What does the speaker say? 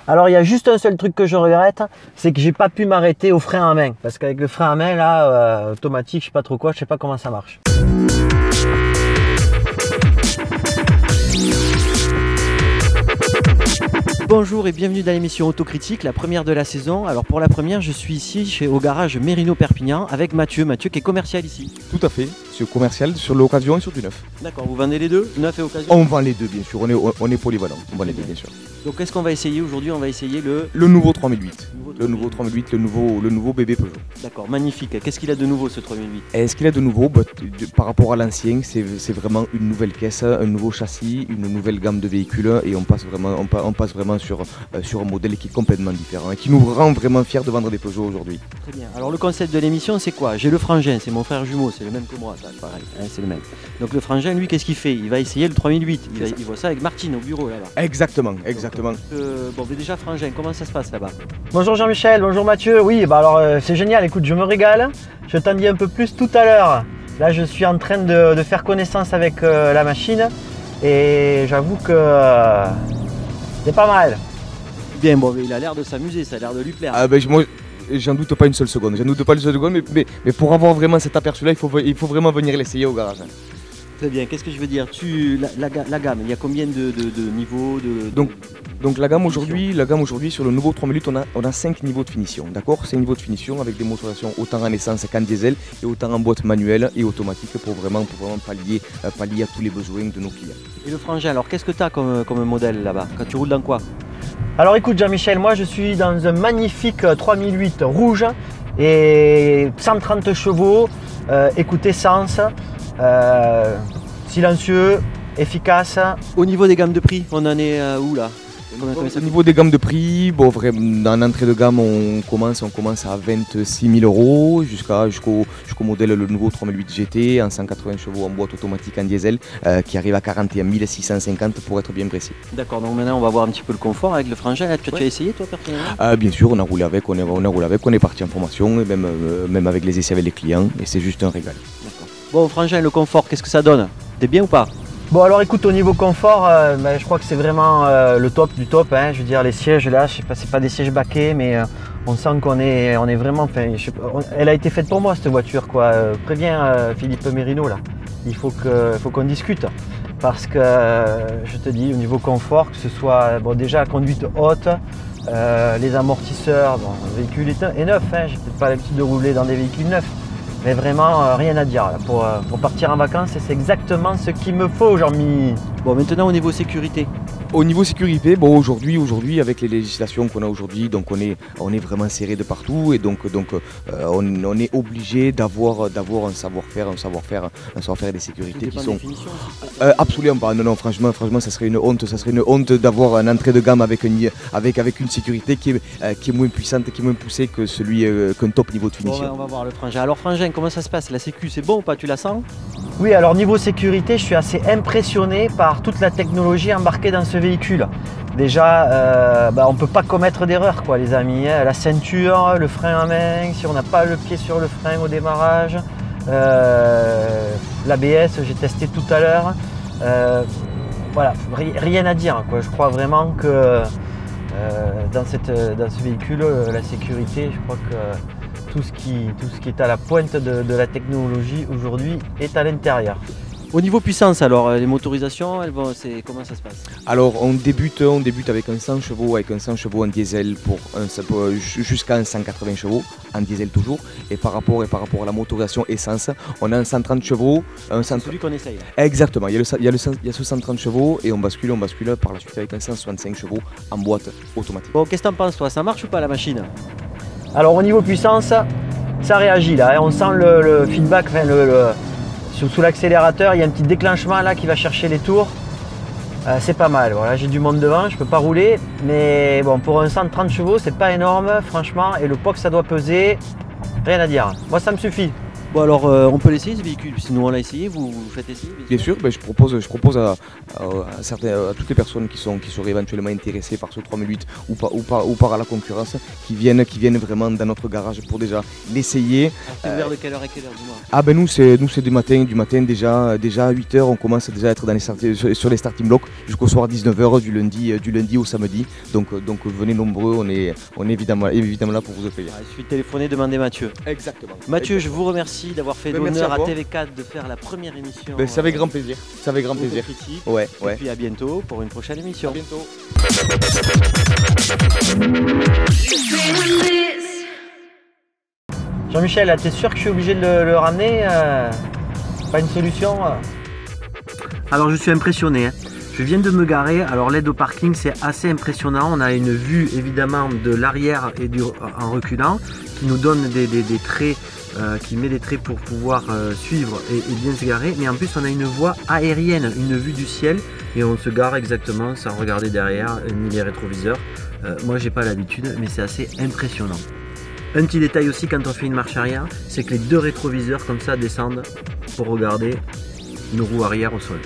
Alors il y a juste un seul truc que je regrette, c'est que j'ai pas pu m'arrêter au frein à main. Parce qu'avec le frein à main là, automatique, je sais pas trop quoi, je sais pas comment ça marche. Bonjour et bienvenue dans l'émission Autocritique, la première de la saison. Alors pour la première, je suis ici au garage Mérino Perpignan avec Mathieu qui est commercial ici. Tout à fait, c'est commercial sur l'occasion et sur du neuf. D'accord, vous vendez les deux, neuf et occasion? On vend les deux bien sûr, on est polyvalent, on vend les deux bien sûr. Donc qu'est-ce qu'on va essayer aujourd'hui? On va essayer le nouveau 3008. Le nouveau 3008, le nouveau bébé Peugeot. D'accord, magnifique. Qu'est-ce qu'il a de nouveau ce 3008? Et ce qu'il a de nouveau, par rapport à l'ancien, c'est vraiment une nouvelle caisse, un nouveau châssis, une nouvelle gamme de véhicules et on passe vraiment sur un modèle qui est complètement différent et qui nous rend vraiment fiers de vendre des Peugeot aujourd'hui. Très bien. Alors le concept de l'émission c'est quoi? J'ai le frangin, c'est mon frère jumeau, c'est le même que moi, ça, pareil, hein, c'est le même. Donc le frangin, lui, qu'est-ce qu'il fait? Il va essayer le 3008, il voit ça avec Martine au bureau là-bas. Exactement. Bon, mais déjà frangin, comment ça se passe là-bas? Bonjour Jean-Michel, bonjour Mathieu. Oui, bah alors c'est génial, écoute, je me régale. Je t'en dis un peu plus tout à l'heure. Là, je suis en train de faire connaissance avec la machine et j'avoue que c'est pas mal. Bien, bon, il a l'air de s'amuser, ça a l'air de lui plaire. Ah ben moi, j'en doute pas une seule seconde, mais pour avoir vraiment cet aperçu-là, il faut vraiment venir l'essayer au garage. Très bien, qu'est-ce que je veux dire? La gamme, il y a combien de niveaux Donc la gamme aujourd'hui sur le nouveau 3008, on a 5 niveaux de finition, d'accord? 5 niveaux de finition avec des motorisations autant en essence qu'en diesel et autant en boîte manuelle et automatique pour vraiment pallier à tous les besoins de nos clients. Et le frangin, alors qu'est-ce que tu as comme modèle là-bas? Quand tu roules dans quoi? Alors écoute Jean-Michel, moi je suis dans un magnifique 3008 rouge et 130 chevaux, écoute essence, silencieux, efficace. Au niveau des gammes de prix, on en est où là? Au niveau des gammes de prix, bon, vraiment, en entrée de gamme, on commence à 26 000 € jusqu'au modèle le nouveau 3008 GT en 180 chevaux en boîte automatique en diesel qui arrive à 41 650 pour être bien précis. D'accord, donc maintenant on va voir un petit peu le confort avec le frangin. Tu as essayé toi personnellement? Bien sûr, on a roulé avec, on est parti en formation, et même avec les essais avec les clients et c'est juste un régal. D'accord. Bon, frangin, le confort, qu'est-ce que ça donne? T'es bien ou pas? Bon alors écoute, au niveau confort, je crois que c'est vraiment le top du top, hein. Je veux dire les sièges là, je sais pas, c'est pas des sièges baquets, mais on sent qu'on est vraiment, elle a été faite pour moi cette voiture quoi. Préviens Philippe Mérino là, il faut qu'on discute parce que je te dis au niveau confort, que ce soit déjà conduite haute, les amortisseurs, le véhicule est neuf, hein. J'ai peut-être pas l'habitude de rouler dans des véhicules neufs. Mais vraiment rien à dire là. Pour partir en vacances, c'est exactement ce qu'il me faut, Jean-Mi. Bon, maintenant au niveau sécurité. Au niveau sécurité, bon aujourd'hui avec les législations qu'on a aujourd'hui, donc on est vraiment serré de partout et donc on est obligé d'avoir un savoir-faire des sécurités qui sont absolument pas. Non, franchement ça serait une honte d'avoir une entrée de gamme avec une sécurité qui est moins puissante, qui est moins poussée que qu'un top niveau de finition. Bon, on va voir le frangin. Alors frangin, comment ça se passe? La sécu, c'est bon ou pas? Tu la sens? Oui, alors niveau sécurité, je suis assez impressionné par toute la technologie embarquée dans ce véhicule. Déjà, on ne peut pas commettre d'erreur quoi les amis, hein. La ceinture, le frein à main, si on n'a pas le pied sur le frein au démarrage, l'ABS, j'ai testé tout à l'heure. Voilà, rien à dire quoi. Je crois vraiment que dans ce véhicule, la sécurité, je crois que tout ce qui est à la pointe de la technologie aujourd'hui est à l'intérieur. Au niveau puissance alors, les motorisations, comment ça se passe? Alors on débute avec un 100 chevaux en diesel jusqu'à un 180 chevaux en diesel toujours et par rapport à la motorisation essence, on a un 130 chevaux. C'est celui qu'on essaye. Là. Exactement, il y a ce 130 chevaux et on bascule par la suite avec un 165 chevaux en boîte automatique. Bon, qu'est-ce que t'en penses toi? Ça marche ou pas la machine? Alors au niveau puissance, ça réagit là, hein. On sent le feedback, sous l'accélérateur, il y a un petit déclenchement là qui va chercher les tours. C'est pas mal, voilà, j'ai du monde devant, je peux pas rouler, mais bon, pour un 130 chevaux, c'est pas énorme, franchement, et le poids que ça doit peser, rien à dire. Moi, ça me suffit. Bon alors on peut l'essayer ce véhicule, sinon on l'a essayé, vous faites essayer? Bien sûr, je propose à toutes les personnes qui seraient éventuellement intéressées par ce 3008 ou par la concurrence, qui viennent vraiment dans notre garage pour déjà l'essayer. C'est ouvert de quelle heure à quelle heure, dis-moi? Ah ben nous c'est du matin déjà à 8h, on commence déjà à être sur les starting blocks jusqu'au soir 19h du lundi au samedi. Donc venez nombreux, on est évidemment là pour vous accueillir. Il suffit de téléphoner, demander Mathieu. Exactement. Mathieu, je vous remercie d'avoir fait l'honneur à TV4 de faire la première émission. Ça avec grand plaisir. Ça avec grand plaisir. Ouais. Et puis à bientôt pour une prochaine émission. À bientôt. Jean-Michel, t'es sûr que je suis obligé de le ramener Pas une solution Alors je suis impressionné. Je viens de me garer, alors l'aide au parking c'est assez impressionnant, on a une vue évidemment de l'arrière et en reculant qui nous donne des traits, qui met des traits pour pouvoir suivre et bien se garer, mais en plus on a une voie aérienne, une vue du ciel et on se gare exactement sans regarder derrière ni les rétroviseurs. Moi j'ai pas l'habitude mais c'est assez impressionnant. Un petit détail aussi quand on fait une marche arrière, c'est que les deux rétroviseurs comme ça descendent pour regarder nos roues arrière au sol.